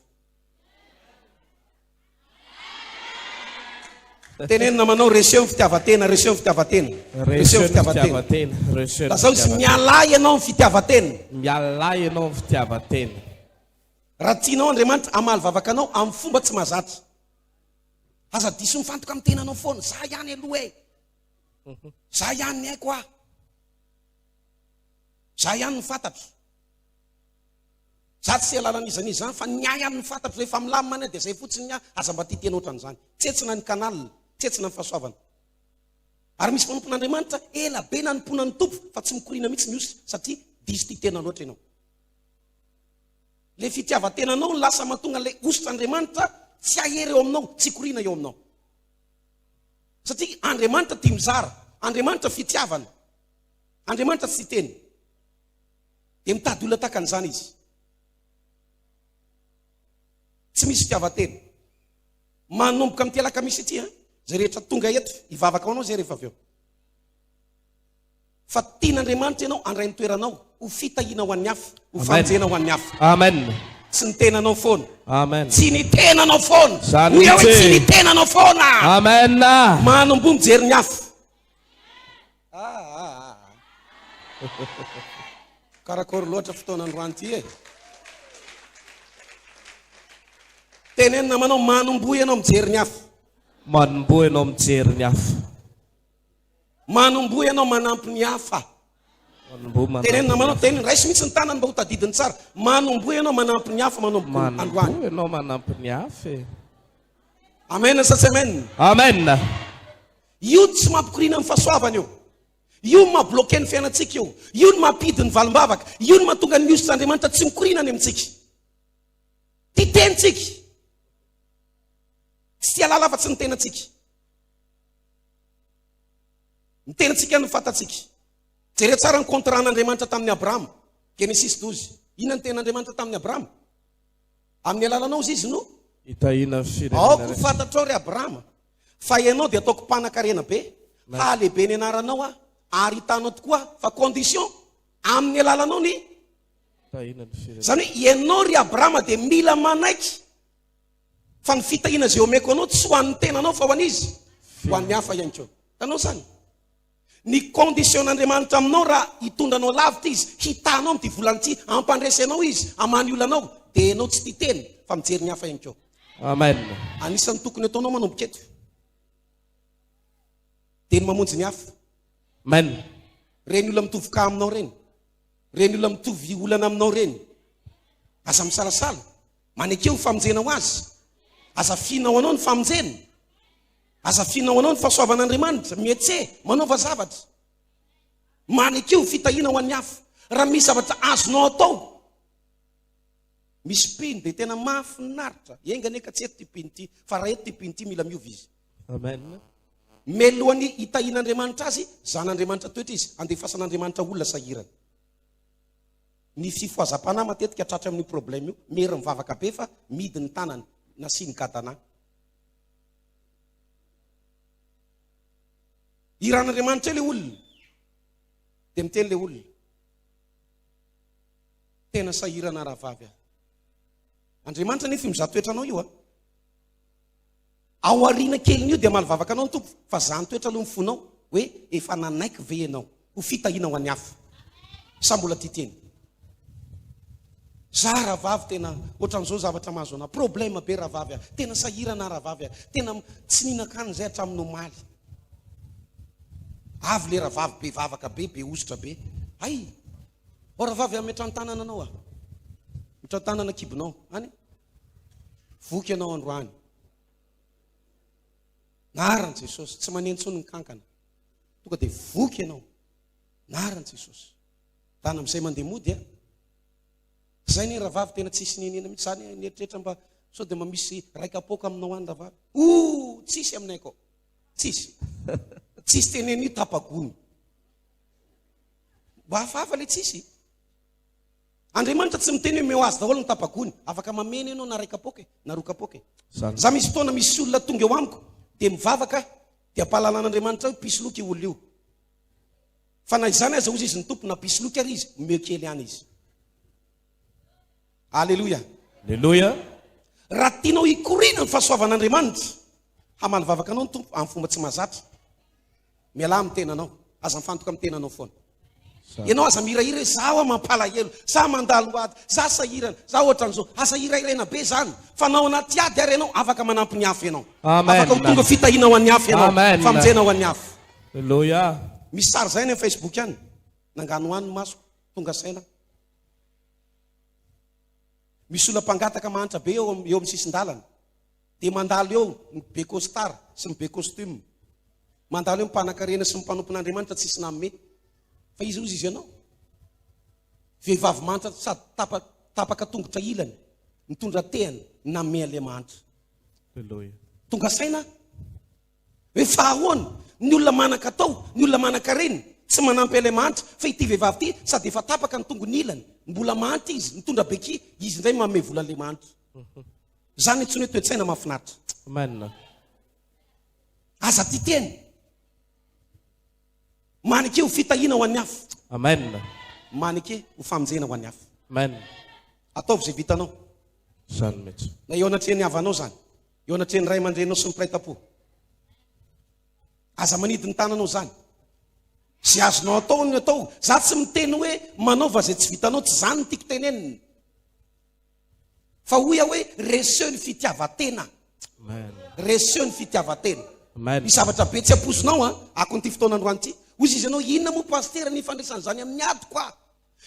Tenenina manao reseo ny fitiavatena, reseo ny fitiavatena. Reseo ny fitiavatena. Da zao izy mialay ianao ny fitiavatena. Mialay ianao ny fitiavatena. Raha tianao Andriamanitra hamaly vavaka anao amin'ny fomba tsy mahazatra, aza diso mifantoka amin'ny tenanao foana. Za ihany aloha e. Za ihany ny haiko aho. Za ihany ny fantatro. Za tsy alalan'izany izany fa ny ahy ihany ny fantatro. Rehefa milamina dia zay fotsiny ny aza mba tia tena ohatran'izany. Tsetsina ny kanalina, tsetsina ny fahasoavana. Ary misy manompon'Andriamanitra ela be nanompoana ny tompo fa tsy mikorina mihitsy miosy satria diso tia tena loatra ianao. Le fitiavatenanao ny lasa mahatonga le ositr'Andriamanitra tsy ahery eo aminao, tsy korina eo aminao. Satria Andriamanitra tia mizara, Andriamanitra fitiavana, Andriamanitra tsy teny. Dia mitady olona tahaka an'izany izy. Tsy misy fitiavatena. Manomboka amin'ny telaka misy ity, zay rehetra tonga eto, hivavaka ho anao zay rehefa avy eo. Fa tian'Andriamanitra ianao andray ny toeranao, ho fitahiana ho an'ny hafa, ho famonjena ho an'ny hafa. Amen. Tsy ny tenanao foana. Amen. Tsy ny tenanao foana. Zany Hoy aho hoe mihitsy. tsy ny tenanao foana. Amen. Manombo mijery ny hafa. Karakory loatra fotoan'androany ity e. Tenenina manao manombo ianao mijery ny hafa. Manombo ianao mijery ny hafa. Manombo ianao manampy ny hafa. Tenenina manao tenenina raisy mihitsy ny tanany mba ho tadidiny tsara. Manombo ianao manampy ny hafa manombo androany. Manombo ianao manampy ny hafa. Amen sa tsy amen. Amen. Io tsy mampikorina amin'ny fahasoavana io. io no mabloke ny fiainantsika io no mampidi ny valim-bavaka, io no mahatonga ny miositran'Andriamanitra tsy mikorina any amintsika. Titentsika tsy alala afa-tsy ny tenantsika, ny tenantsika no fantatsika. Jereo tsara ny contran'Andriamanitra tamin'ny Abrahama, Genesis 12. Inona ny ten'Andriamanitra tamin'ny Abrahama? Amin'ny alalanao izy no itahina aoko fantatrao ry Abrahama fa ianao dia ataoko mpanan-karena be, halehibe ny anaranao ary hitanao tokoa fa condition amin'ny alalanao ny zany hoe ianao ry Abrahama dia mila manaiky fa ny fitahina zay omeko anao tsy ho an'ny tenanao fa ho an'izy, ho an'ny hafa ihany koa. Tanao zany ny condition'Andriamanitra aminao raha hitondranao lavitra izy, hitanao amin'ity volan'ity, ampandresenao izy, amany olanao, dia ianao tsy titeny fa mijery ny hafa ihany koa. Amen. Anisan'ny tokony ataonao manomboka eto dia ny mamonjy ny hafa. Amen. Reny olona mitovy ka aminao reny, reny olona mitovy olana aminao reny, aza misalasala, manekeo ny famonjenao azy, aza finao anao ny famonjena, aza finao anao ny fahasoavan'Andriamanitra, mietse manaova zavatra, manekeo fitahina ho an'ny hafa. Raha misy zavatra azonao atao, misy piny dia tena mahafinaritra. Engany eka tsy eto ty piny ity, fa raha eto ty piny ity mila miova izy. Amen. Melohany hitahin'Andriamanitra azy, zan'Andriamanitra toetra izy, andefasan'Andriamanitra olona sahirana. Ny fifoazam-panahy matetika tratra amin'ny problème io, mery mivavaka be fa midy ny tanany na sy ny gadana. Iran'Andriamanitra le olona dia miteny le olona tena sahirana rahavavy. Andriamanitra nefa mizaha toetra anao io ao ariana keliny io dia malivavaka anao ny tompo, fa zany toetra aloha mifonao hoe efa nanaiky ve ianao ho fitahina ho an'ny hafa. Sa mbola titeny za rahavavy tena ohatran'izao zavatra mahazo ana problème be rahavavy, tena sahirana rahavavy, tena tsy nihinan-kanina zay hatramin'ny omaly. Avy le rahavavy be vavaka be, be ositra be, ay o rahavavy ametra ny tanana anao metra ny tanana kibonao any voky ianao androany, naran'i Jesosy tsy manentsony ny kankana, tonga dia voky ianao naran'i Jesosy. Tana amin'izay mandeha mody zay ny rahavavy tena tsisy nenena mihitsy zany nieritreretra mba sao dia mamisy raika apoka aminao any rahavavy. Tsisy aminay akao, tsisy tsisy tenena io tapagony, mba hafahafa le tsisy. Andriamanitra tsy miteny hoe meo azy daholo ny tapagony, afaka mamena ianao na raika apoka na roa kapoka. Za misy fotoana misy olona tonga eo amiko dia mivavaka dia ampahalalàn'Andriamanitra hoe pisoloky io olona io, fa na izany aza ozy izy ny tompo na pisoloky ary izy meo kely any izy. Alleluia. Alleluia. Raha tianao hikorina ny fahasoavan'Andriamanitra, hamaly vavaka anao ny tompo amin'ny fomba tsy mahazatra, miala amin'ny tenanao, aza mifantoka amin'ny tenanao foana. Ianao aza mirahira hoe zaho mampalahelo, za mandalo ady, za sahirana, za ohatran'izao, aza irairaina be zany, fa nao anaty ady ary ianao afaka manampy ny hafa ianao, afaka ho tonga fitahina ho an'ny hafa ianao, famonjena ho an'ny hafa. Alleluia. Misy sary zay ny Facebook any, nangano any masoko tonga saina. Misy olona mpangataka mahantra be eo amin'ny sisin-dalana, dia mandalo eo ny be costard sy ny be costume, mandalo eo mimpanan-karena sy mimpanompon'Andriamanitra tsisy namime, fa izy ozy izy ianao vehivavy manitra sady tapaka tongotra ilany, mitondra tehany namime Andriamanitra. Tonga saina hoe fa ahoana ny olona manan-katao, ny olona manan-karena tsy manampy Andriamanitra, fa ity vehivavy ity sady efa tapaka ny tongony ilany, mbola manitra izy, mitondra beky, izy indray manome volan'Andriamanitra. Zany tsy hoe toe-tsaina mahafinaritra. Amen. Aza titeny manike ho fitahina ho an'ny hafa. Amen. Manike ho famonjena ho an'ny hafa. Amen. Ataovy zay vitanao. Zany mihitsy. Na eo anatrehany havanao zany, eo anatrehany ray aman-drenao sy ny mpiray-tam-po, aza manidy ny tananao zany. Zay azonao atao ny atao. Za tsy miteny hoe manaova zay tsy vitanao, tsy zany tiako teneniny, fa hoy aho hoe reseo ny fitiavatena. Reseo ny fitiavatena. Ny zavatra be tsy aposonao akon'ity fotoanandroany ity, ozy izy anao inona moa pastera ny ifandraisany zany amin'ny ady koa,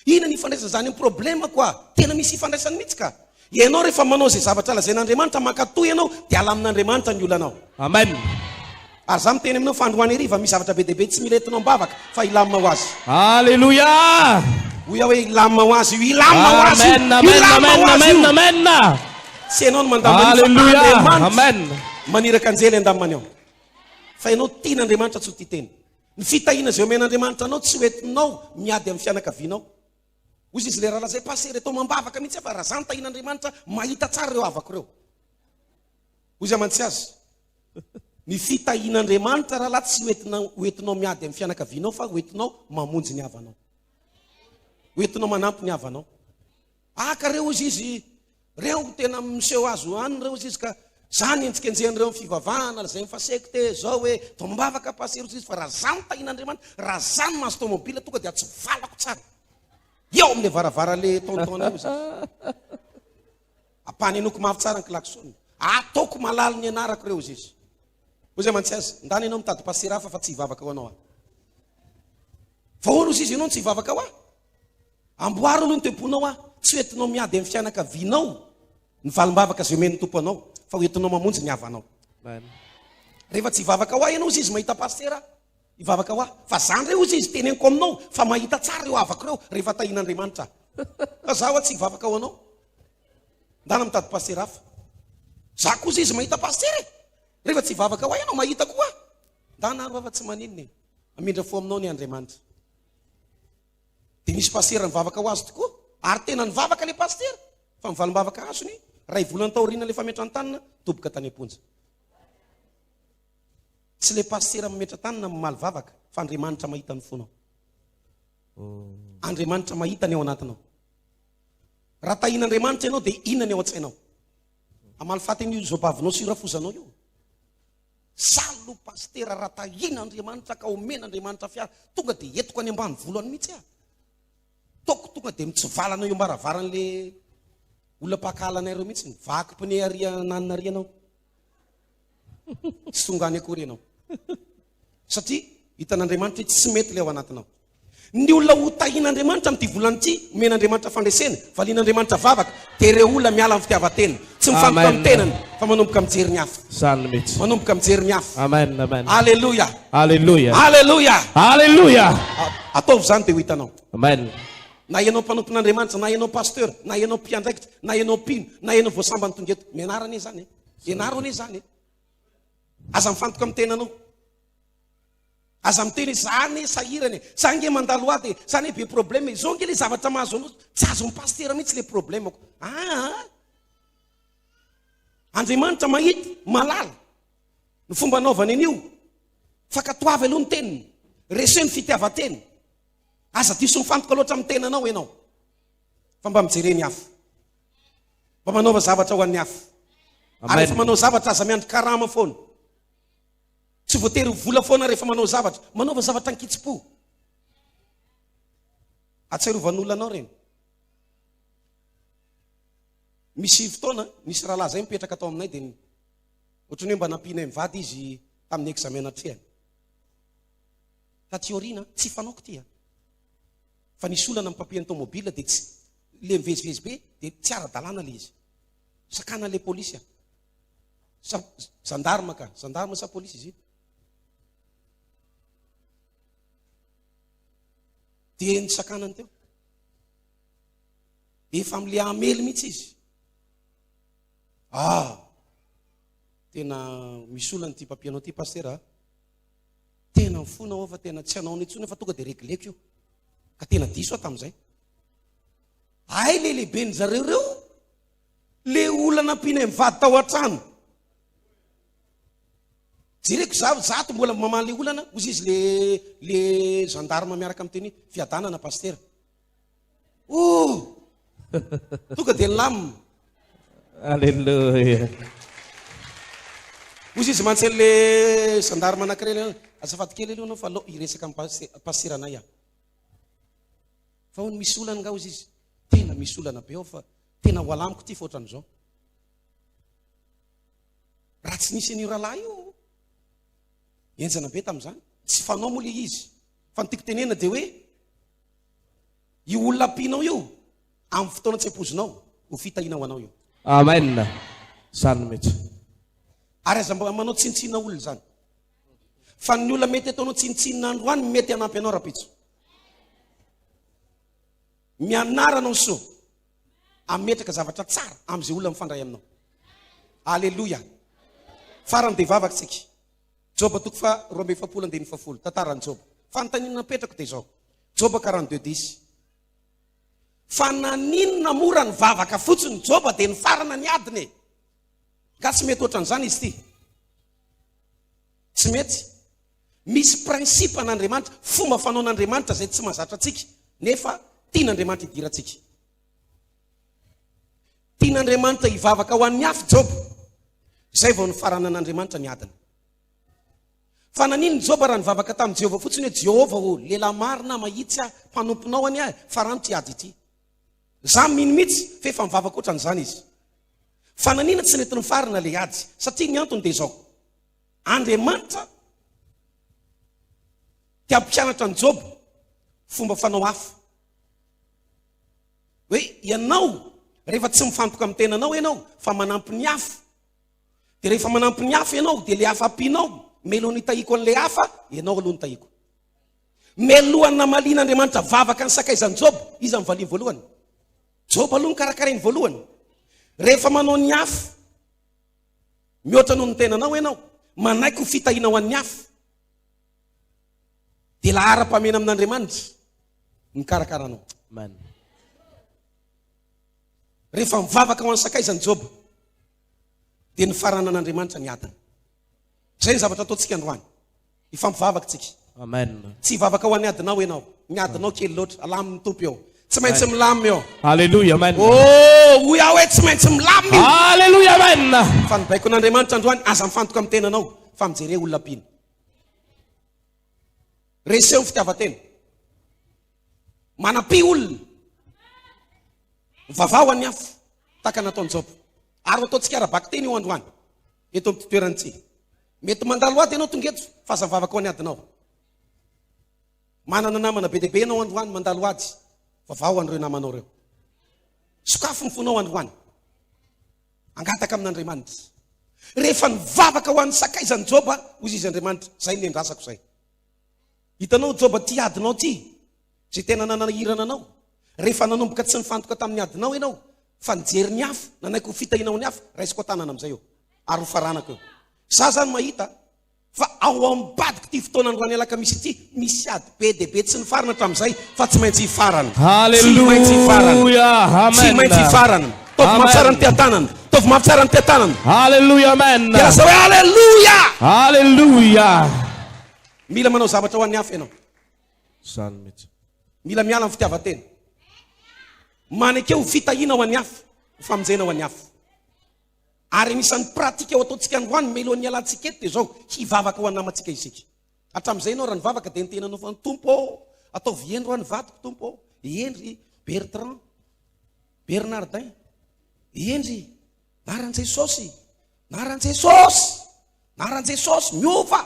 inona ny ifandraisany zany amin'ny problema koa, tena misy ifandraisany mihitsy ka. Ianao rehefa manao zay zavatra lazain'Andriamanitra, makatoy ianao dia ala amin'Andriamanitra ny olanao. Amen. Ary za miteny aminao fandroany hariva misy zavatra be dehibe tsy mila entinao mbavaka fa ilamina ho azy. Alléluia. Hoy hoe ilamina ho azy, ilamina ho azy. Amen, amen, amen, amen, amen. Tsy ianao no mandamana Alléluia. Amen. maniraka anjely andamany ao. Fa ianao tian'Andriamanitra tsy ho titeny. Ny fitahiana izay omen'Andriamanitra anao tsy hoentinao miady amin'ny fianakavianao. Ozy izy le raha lazay pasery atao mambavaka mihitsy fa raha zany tahian'Andriamanitra mahita tsara ireo havako ireo. Ozy amantsy azy. Ny fitahian'Andriamanitra raha laha tsy hoentinao miady amin'ny fianakavianao fa hoentinao mamonjy ny havanao. Hoentinao manampy ny havanao. Aka reo ozy izy, reo tena miseho azo any reo izy ka zany entsikenjen'ireo fivavahana zay mifaseko te zao hoe to mambavaka pasery izy fa raha zany tahian'Andriamanitra, raha zany mahazo tomobila tonga dia tsy valako tsara. Eo amin'le varavara le tonton eo izy. Ampaninoko mafy tsara ny klaksona. Ataoko malala ny anarako reo izy. Ozy amantsy azy, ndany ianao mitady pasery hafa fa tsy hivavaka ho anao. Fa hono izy ianao tsy hivavaka ho. Amboaro aloha ny temponao tsy hoentinao miady amin'ny fianakavianao ny valim-bavaka zay omen'ny tompo anao, fa hoentinao mamonjy ny havanao. Rehefa tsy hivavaka ho ianao izy mahita pasery hivavaka ho. Fa zany reo izy teneniko aminao fa mahita tsara eo havako reo rehefa tahian'Andriamanitra. Fa zaho tsy hivavaka ho anao. Ndana mitady pasery hafa. Za kosa izy mahita pasery. Rehefa tsy hivavaka ho ianao mahita koa. Ndana aro afa tsy maninona. Amindra fo aminao ny Andriamanitra. Dia misy pasery nivavaka ho azy tokoa. Ary tena nivavaka le pasery. Fa mivalim-bavaka azony, ray volana taoriana le fametrany tanina, toboka tany am-ponja. Tsy le pasery mametra tanina mamaly vavaka, fa Andriamanitra mahita ny fonao. Andriamanitra mahita ny ao anatinao. Raha tahian'Andriamanitra ianao dia inona ny ao an-tsainao? Amaly fateny io zobavinao sy rafozanao io. Salo pastera raha tahian'Andriamanitra ka omen'Andriamanitra fiara, tonga dia etoko any ambany volohany mihitsy aho. Toko tonga dia mitsivalana eo mbaravaran'le olona mpakalanay ireo mihitsy, vaky pone aria nanina arianao. Tsy tonga any akory ianao. Satria hitan'Andriamanitra tsy mety le ao anatinao. Ny olona ho tahian'Andriamanitra amin'ity volana ity, omen'Andriamanitra fandresena, valian'Andriamanitra vavaka, dia ireo olona miala amin'ny fitiavan-tena. Tsy mifantoka amin'ny tenany, fa manomboka mijery ny hafa. Zany mihitsy. Manomboka mijery ny hafa. Amen, amen. Alléluia. Alléluia. Alléluia. Alléluia. Ataovy zany dia ho hitanao. Amen. Na ianao mpanompon'Andriamanitra, na ianao pasteur, na ianao mpiandraikitra, na ianao mpino, na ianao voasambany tongeto, mianarane zany. Ianaro ane zany. Aza mifantoka amin'ny tenanao. Aza miteny zany sahirany. Sange mandalo aty, zany be problème. Zao nge le zavatra mahazo anao, tsy azo ny pasteur mihitsy le problème. Andriamanitra mahita, malala ny fomba anaovany an'io. Fakatoavy aloha ny teniny. Reseho ny fitiavan-teny. Aza diso mifantoka loatra amin'ny tenanao ianao. Fa mba mijereny hafa. Mba manaova zavatra ho an'ny hafa. Ary rehefa manao zavatra aza miandry karama foana. Tsy voatery vola foana rehefa manao zavatra. Manaova zavatra ankitsi-po. Atsiarovan'olona anao reny. Misy fotoana, misy rahalahy zay mipetraka atao aminay dia ohatran'ny hoe mba nampianay mivady izy tamin'ny examen atrehany. Taty aoriana, tsy fanaoko tia. Fa nisy olana amin'ny tomobila dia tsy le mivezivezy be dia tsy ara-dalàna le izy. Sakana le polisy. Gendarme ka, gendarme sa polisy izy. Dia ny sakanany teo. Efa amile amely mihitsy izy. Tena misy olana ty papianao ty pasteur. Tena mifona ao fa tena tsy anao nitsony fa tonga dia regleko io. Ka tena diso aho tamin'izay. Ay le lehibe ny zareo reo. Le olana mpinay mivady tao an-trano. Jereko zato mbola mamaly olana, ozy izy le gendarme miaraka amin'ny teny fiadanana pasteur. Tonga dia lamina. Alléluia. Ozy izy mantsely le gendarme anankiray, azafady kely aloha anao fa alao hiresaka amin'ny pasteur anay aho. Fa hono misy olana nga ozy izy. Tena misy olana be ao fa tena ho alamiko ty fa ohatran'izao. Raha tsy nisy an'io rahalahy io. Enjana be tamin'izany. Tsy fanao moa le izy. Fa ny tiako tenena dia hoe io olona ampianao io amin'ny fotoana tsy ampozinao ho fitahiana ho anao io. Amen. Zany mihitsy. Ary aza mba manao tsintsina olona zany. fa ny olona mety ataonao tsinitsinina androany mety hanampy anao rapitso. Mianaranao so ametraka zavatra tsara am'izay olona mifandray aminao. Aleluia. Farany dia vavaka tsika. Joba toko fa 2:7 tantarany Joba. Fanontaniana napetrako dia izao. Joba 42:10. Fa naninona mora ny vavaka fotsiny Joba dia ny farana ny adiny. Ka tsy mety ohatran'izany izy ity. Tsy mety. Misy prinsipa n'Andriamanitra, fomba fanaon'Andriamanitra izay tsy mahazatra antsika, nefa tian'Andriamanitra idirantsika. Tian'Andriamanitra hivavaka ho an'ny hafa Joba. Izay vao ny farana n'Andriamanitra ny adiny. Fa naninona Joba raha nivavaka tamin'i Jehovah fotsiny hoe Jehovah o, lehilahy marina mahitsy aho, mpanomponao any ahy, fa rano ty ady ity. Za mino mihitsy fa efa mivavaka ohatran'izany izy. Fa naninona tsy nety ny farana le ady? Satria ny antony dia izao. Andriamanitra tiam-pianatra ny Joba fomba fanao hafa. Hoe ianao rehefa tsy mifantoka amin'ny tenanao ianao fa manampy ny hafa. Dia rehefa manampy ny hafa ianao dia le hafa ampianao melohany hitahiko an'le hafa, ianao aloha ny tahiko. Melohany namalian'Andriamanitra vavaka ny sakaizan'ny Joba, izy amin'ny valiany voalohany. Joba aloha ny karakarainy voalohany. Rehefa manao ny hafa mihoatra noho ny tenanao ianao, manaiky ho fitahiana ho an'ny hafa, dia lahara-pamena amin'Andriamanitra ny karakaranao. Amen. Rehefa mivavaka ho an'ny sakaizan'ny Joba dia ny farana n'Andriamanitra ny adiny. Zay ny zavatra ataontsika androany. Ifampivavaka tsika. Amen. Tsy hivavaka ho an'ny adinao ianao. Ny adinao kely loatra, alamin'ny tompo eo. Tsy maintsy milamy eo. Hallelujah, amen. Oh, hoy aho hoe tsy maintsy milamy. Hallelujah, amen. Fa nibaiko n'Andriamanitra androany, aza mifantoka amin'ny tenanao, fa mijery olona pino. Reseho ny fitiavan-tena. Manam-py olona. Vavao an'ny hafa, taka nataon'ny Joba. Ary ataontsika arabaka teny io androany. Eto amin'ny toerany tsy. Mety mandalo ady ianao tongeto, fa aza mivavaka ho an'ny adinao. Manana namana be dia be ianao androany mandalo ady. Vavao an'ireo namanao ireo. Sokafo ny fonao androany. Angataka amin'Andriamanitra. Rehefa nivavaka ho an'ny sakaizan'ny Joba, hozy izy Andriamanitra, zay ny andrasako zay. Hitanao Joba ty adinao ty, zay tena nanahirana anao. Rehefa nanomboka tsy nifantoka tamin'ny adinao ianao, fa nijery ny hafa, nanaiky ho fitahinao ny hafa, raisiko tanana amin'izay eo. Ary ho faranako eo. Za zany mahita, fa ao ambadiko ty fotoana androany alaka misy ity, misy ady be dia be tsy ny farana hatramin'izay, fa tsy maintsy hifarana. Hallelujah, amen. Tsy maintsy hifarana. Tovy mafitsara ny tia-tanana. Tovy mafitsara ny tia-tanana. Hallelujah, amen. Dia lasa hoe hallelujah. Hallelujah. Mila manao zavatra ho an'ny hafa ianao. Zany mihitsy. Mila miala amin'ny fitiavan-tena. Manekeo fitahiana ho an'ny hafa, ho famonjena ho an'ny hafa. Ary anisan'ny pratika ao ataontsika androany melohan'ny alantsika eto dia zao, hivavaka ho an-namantsika isika. Hatramin'izay ianao raha nivavaka dia ny tenanao fa tompo, ataovy endro any vatiko tompo, endry Bertrand, Bernardin, endry naran-Jesosy, naran-Jesosy, naran-Jesosy miova.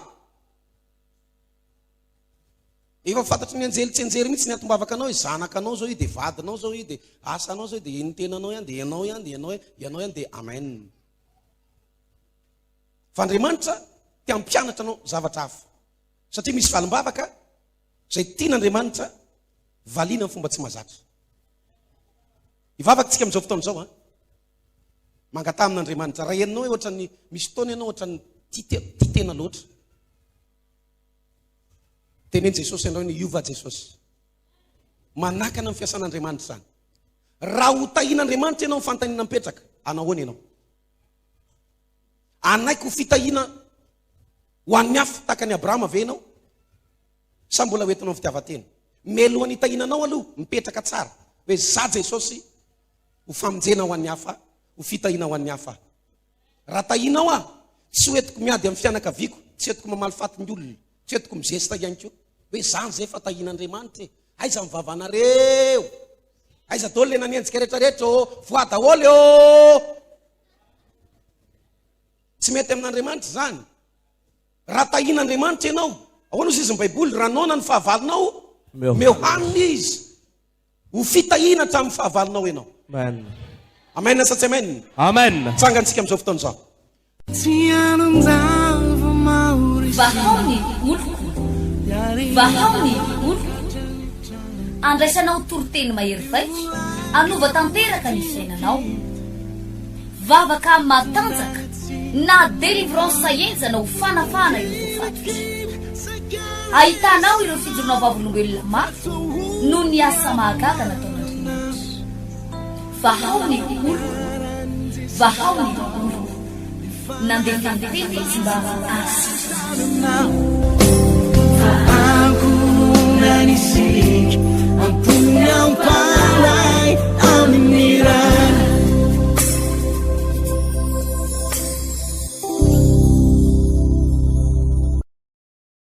Efa fantatry ny anjely tsy anjery mihitsy ny atom-bavaka anao, zanaka anao zao i, dia vadinao zao i, dia asanao zao, dia ny tenanao ihany, dia ianao ihany, dia ianao ihany, dia amen. Fa Andriamanitra tia mpianatra anao zavatra hafa. Satria misy valim-bavaka izay tian'Andriamanitra valiana ny fomba tsy mahazatra. Hivavaka tsika amin'izao fotoana izao, mangata amin'Andriamanitra. Raha henonao hoe ohatran'ny misy fotoana ianao ohatran'ny tia tena loatra. Teneny Jesosy ianao ny iova Jesosy. Manakana amin'ny fiasan'Andriamanitra zany. Raha ho tahian'Andriamanitra ianao fantaniana mipetraka, anahoana ianao? Anaiky ho fitahiana ho an'ny hafa tahaka ny Abrahama ve ianao? Sa mbola hoentinao amin'ny fitiavan-tena? Melohany hitahiananao aloha mipetraka tsara. Hoe za Jesosy ho famonjena ho an'ny hafa, ho fitahiana ho an'ny hafa. Raha tahianao tsy hoentiko miady amin'ny fianakaviako, tsy hoentiko mamaly faty ny olona, tsy hoentiko mizesta ihany koa. Hoe zany zay fa tahian'Andriamanitra. Aiza mivavanareo? Aiza daholo le nanenjika rehetrarehetra voa daholo eo. Tsy mety amin'Andriamanitra zany. Raha tahian'Andriamanitra ianao, ahoana ozy izy ny Baiboly, raha nona ny fahavalonao, meo hanina izy. Ho fitahiana hatramin'ny fahavalonao ianao. Amen. Amen sa tsy amen? Amen. Tsangantsika amin'izao fotoana izao. Tsy anan-dava mauri vahao ny oloko, vahao ny oloko. Andraisanao toroteny mahery vaika, anova tanteraka ny fiainanao. Vavaka matanjaka na délivrance enjana ho fanafana ireo fatotra. Ahitanao ireo fijorona vavolombelona mafy no ny asa mahagaga nataon'Andriamanitra. Vahao ny oloko, vahao ny oloko. Nandefandefy izy mba asitra. Ankunani sik, ampunya